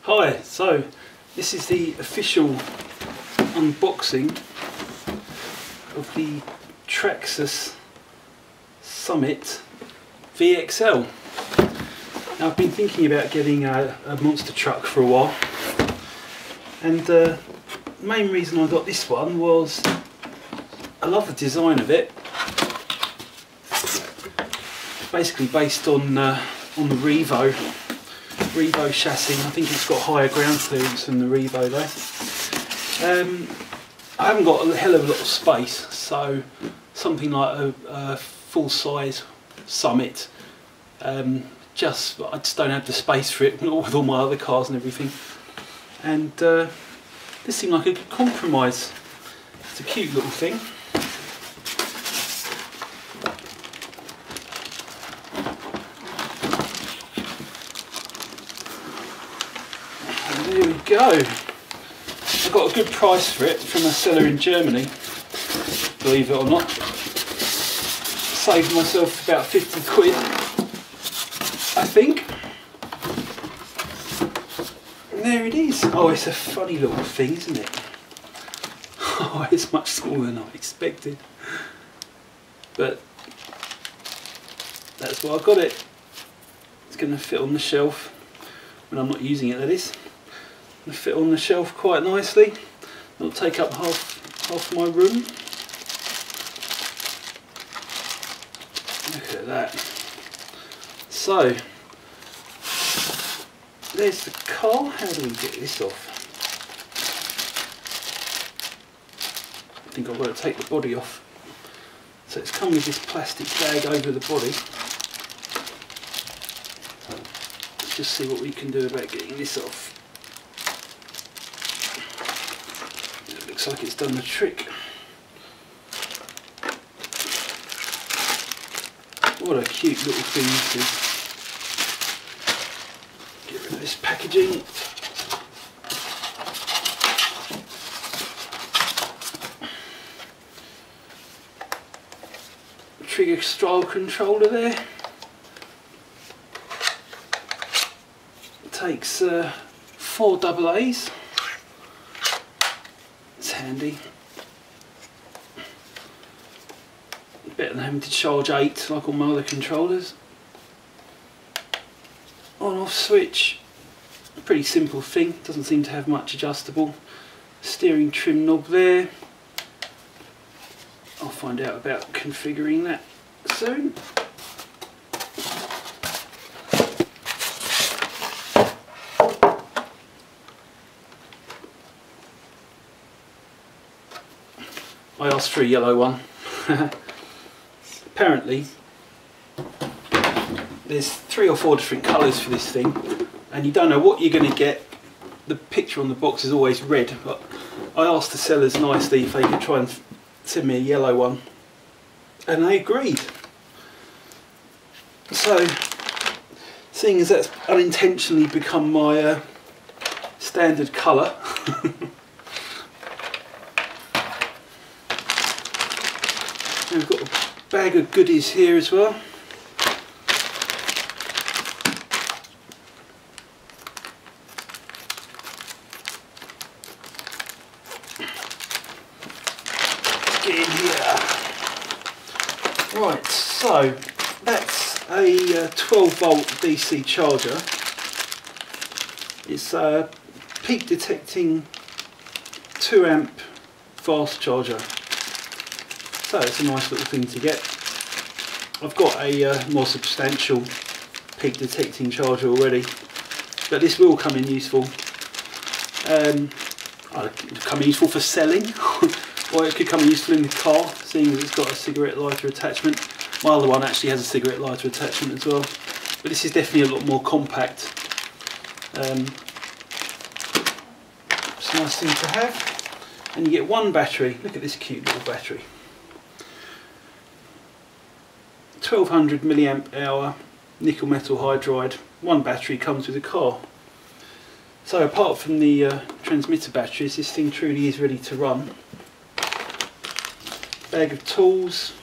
Hi, so this is the official unboxing of the Traxxas Summit VXL. Now, I've been thinking about getting a monster truck for a while, and the main reason I got this one was I love the design of it. Basically based on the Revo chassis. I think it's got higher ground clearance than the Revo though. I haven't got a hell of a lot of space, so something like a full-size Summit, I just don't have the space for it with all my other cars and everything. And this seemed like a good compromise. It's a cute little thing. There we go. I got a good price for it from a seller in Germany, believe it or not. Saved myself about 50 quid, I think. And there it is. Oh, it's a funny little thing, isn't it? Oh, it's much smaller than I expected. But that's why I got it. It's going to fit on the shelf when I'm not using it, that is. It'll fit on the shelf quite nicely. It'll take up half my room. Look at that. So there's the car. How do we get this off? I think I've got to take the body off. So it's come with this plastic bag over the body. Let's just see what we can do about getting this off. Looks like it's done the trick. What a cute little thing this is. Get rid of this packaging. Trigger style controller there. It takes 4 AA's. Handy. Better than having to charge 8 like all my other controllers. On off switch, a pretty simple thing, doesn't seem to have much adjustable. Steering trim knob there. I'll find out about configuring that soon. I asked for a yellow one. Apparently there's 3 or 4 different colours for this thing, and you don't know what you're going to get. The picture on the box is always red, but I asked the sellers nicely if they could try and send me a yellow one, and they agreed. So, seeing as that's unintentionally become my standard colour, we've got a bag of goodies here as well. Get in here. Right, so that's a 12-volt DC charger. It's a peak detecting 2 amp fast charger. So it's a nice little thing to get. I've got a more substantial peak detecting charger already, but this will come in useful. It could come in useful for selling, or it could come in useful in the car, seeing as it's got a cigarette lighter attachment. My other one actually has a cigarette lighter attachment as well, but this is definitely a lot more compact. It's a nice thing to have, and you get one battery. Look at this cute little battery. 1200 milliamp hour nickel metal hydride. One battery comes with a car. So apart from the transmitter batteries, this thing truly is ready to run. Bag of tools,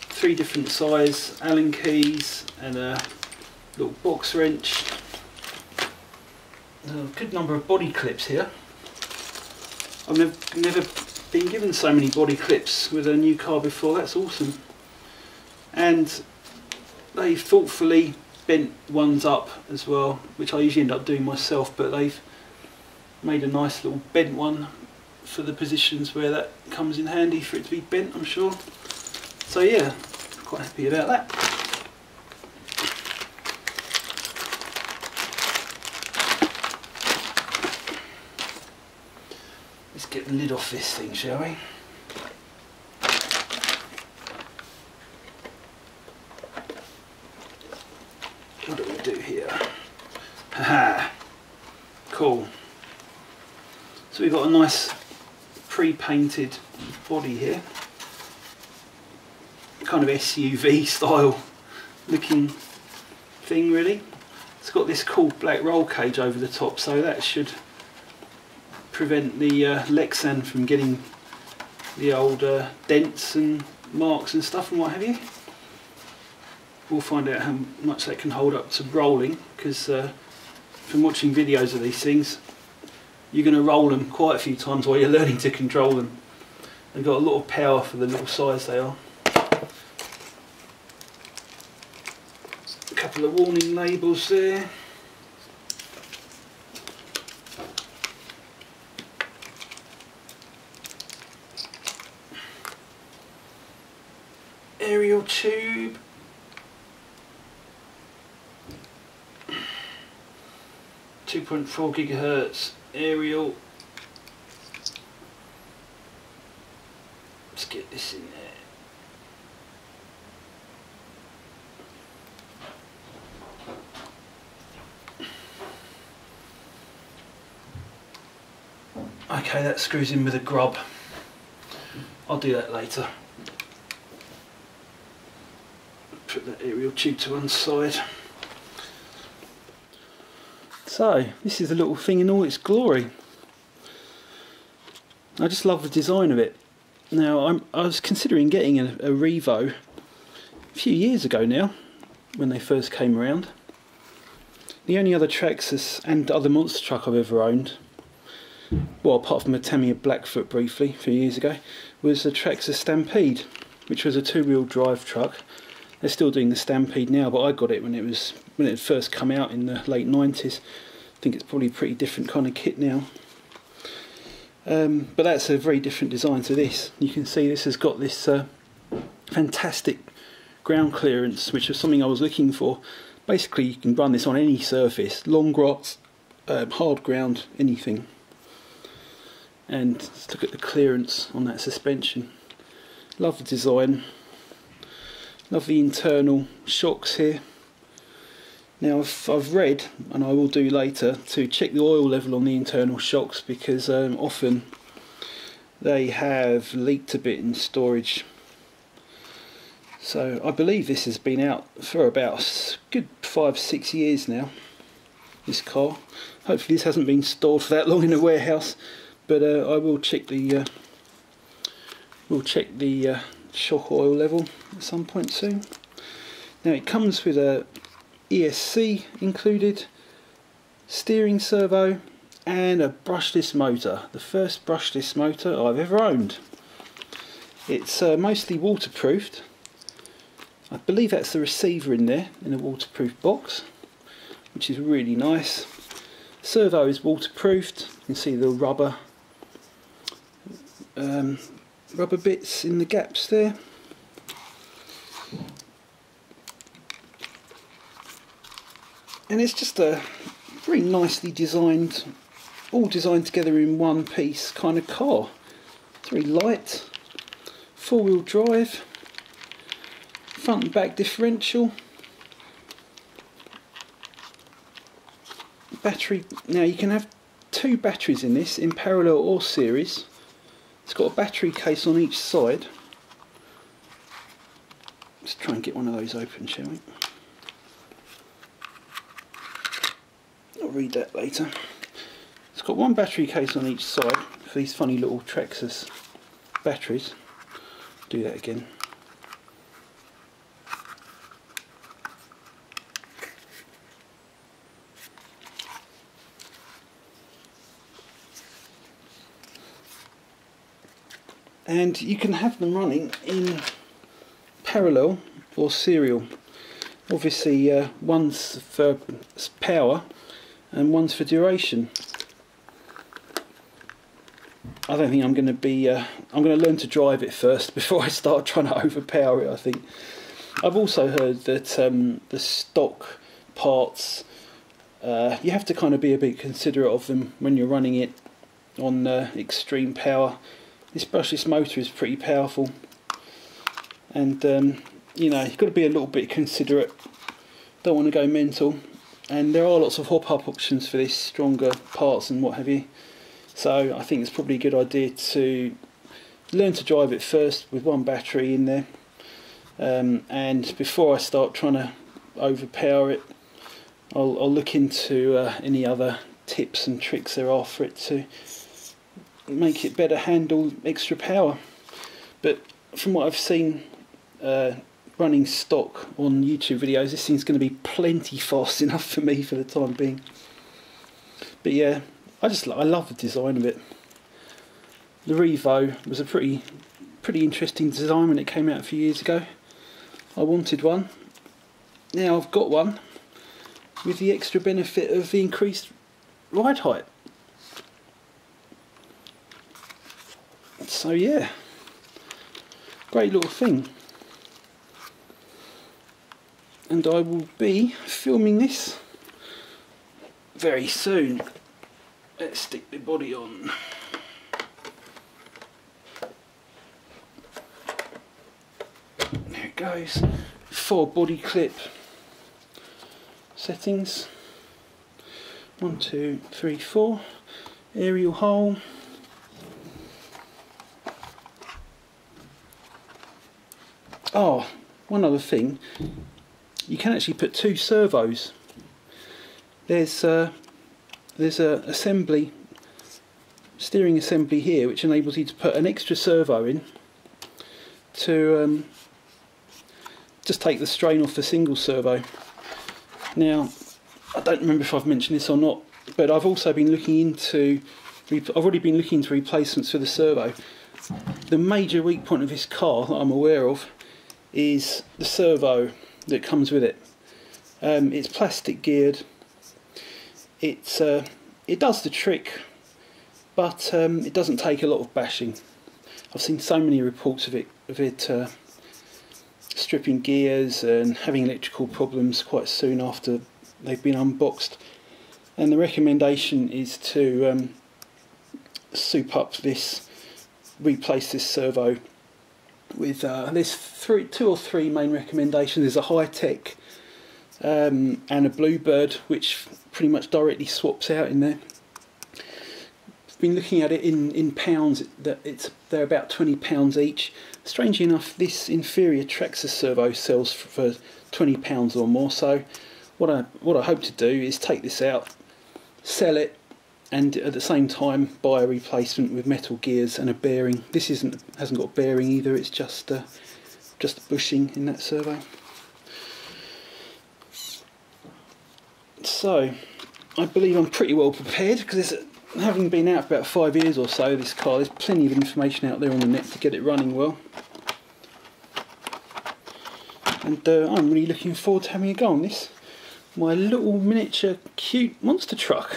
3 different size Allen keys and a little box wrench. a good number of body clips here. I've never been given so many body clips with a new car before. That's awesome. And they've thoughtfully bent ones up as well, which I usually end up doing myself, but they've made a nice little bent one for the positions where that comes in handy for it to be bent, I'm sure. So yeah, quite happy about that. Let's get the lid off this thing, shall we? What do we do here? Haha, cool. So we've got a nice pre-painted body here, kind of SUV style looking thing really. It's got this cool black roll cage over the top, so that should prevent the Lexan from getting the old dents and marks and stuff and what have you. We'll find out how much that can hold up to rolling, because from watching videos of these things, you're going to roll them quite a few times while you're learning to control them. They've got a lot of power for the little size they are. A couple of warning labels there. Aerial tube. .4 gigahertz aerial. Let's get this in there. Okay, that screws in with a grub. I'll do that later. Put that aerial tube to one side. So, this is a little thing in all its glory. I just love the design of it. Now, I was considering getting a Revo a few years ago now, when they first came around. The only other Traxxas and other monster truck I've ever owned, well, apart from a Tamiya Blackfoot briefly a few years ago, was a Traxxas Stampede, which was a two-wheel drive truck. They're still doing the Stampede now, but I got it when it had first come out in the late 90s. I think it's probably a pretty different kind of kit now. But that's a very different design to this. You can see this has got this fantastic ground clearance, which was something I was looking for. Basically, you can run this on any surface, long grass, hard ground, anything. And let's look at the clearance on that suspension. Love the design. Love the internal shocks here. Now I've read, and I will do later, to check the oil level on the internal shocks, because often they have leaked a bit in storage. So I believe this has been out for about a good 5-6 years now, this car. Hopefully this hasn't been stored for that long in a warehouse, but I will check the shock oil level at some point soon. Now it comes with a ESC included, steering servo, and a brushless motor. The first brushless motor I've ever owned. It's mostly waterproofed. I believe that's the receiver in there, in a waterproof box, which is really nice. Servo is waterproofed. You can see the rubber bits in the gaps there. And it's just a very nicely designed, all designed together in one piece kind of car. It's very light, four-wheel drive, front and back differential, battery. Now you can have two batteries in this, in parallel or series. It's got a battery case on each side. Let's try and get one of those open, shall we? I'll read that later. It's got one battery case on each side for these funny little Traxxas batteries. Do that again. and you can have them running in parallel or serial. Obviously one's for power and one's for duration. I don't think I'm going to be, I'm going to learn to drive it first before I start trying to overpower it, I think. I've also heard that the stock parts, you have to kind of be a bit considerate of them when you're running it on extreme power. This brushless motor is pretty powerful, and you know, you've got to be a little bit considerate, don't want to go mental, and there are lots of hop-up options for this, stronger parts and what have you. So I think it's probably a good idea to learn to drive it first with one battery in there, and before I start trying to overpower it, I'll look into any other tips and tricks there are for it to make it better handle extra power. But from what I've seen running stock on YouTube videos, this thing's going to be plenty fast enough for me for the time being. But yeah, I love the design of it. The Revo was a pretty interesting design when it came out a few years ago. I wanted one. Now I've got one with the extra benefit of the increased ride height. So yeah, great little thing. And I will be filming this very soon. Let's stick the body on. There it goes. 4 body clip settings. 1, 2, 3, 4. Aerial hole. Oh, one other thing. You can actually put 2 servos. There's a steering assembly here which enables you to put an extra servo in to just take the strain off the single servo. Now, I don't remember if I've mentioned this or not, but I've also been looking into, I've already been looking into replacements for the servo. The major weak point of this car that I'm aware of is the servo that comes with it. It's plastic geared. It does the trick, but it doesn't take a lot of bashing. I've seen so many reports of it stripping gears and having electrical problems quite soon after they've been unboxed. And the recommendation is to soup up this, replace this servo with there's 2 or 3 main recommendations. There's a high-tech and a Bluebird, which pretty much directly swaps out in there. I've been looking at it in pounds. They're about £20 each. Strangely enough, this inferior Traxxas servo sells for £20 or more. So what I hope to do is take this out, sell it, and at the same time buy a replacement with metal gears and a bearing. This hasn't got a bearing either. It's just a bushing in that servo. So I believe I'm pretty well prepared, because having been out for about 5 years or so, this car, there's plenty of information out there on the net to get it running well. And I'm really looking forward to having a go on this, my little miniature cute monster truck.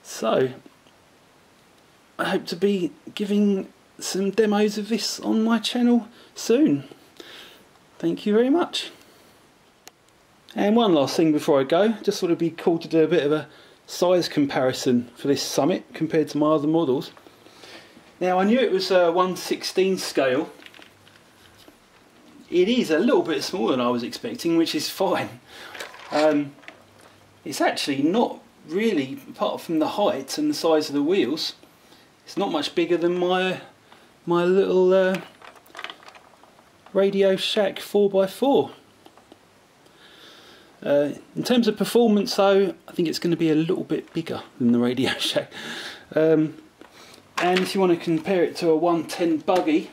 So I hope to be giving some demos of this on my channel soon. Thank you very much. And one last thing before I go, just thought it'd be cool to do a bit of a size comparison for this Summit compared to my other models. Now, I knew it was a 1/16 scale. It is a little bit smaller than I was expecting, which is fine. It's actually not really, apart from the height and the size of the wheels, it's not much bigger than my little Radio Shack 4x4. In terms of performance though, I think it's going to be a little bit bigger than the Radio Shack. And if you want to compare it to a 110 buggy,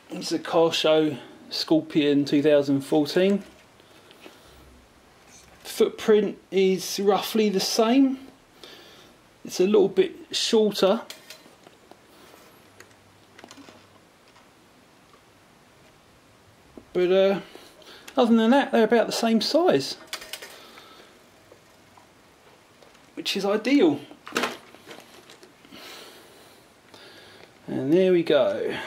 this is a Car Show Scorpion 2014. Footprint is roughly the same. It's a little bit shorter, but other than that they're about the same size, which is ideal. And there we go.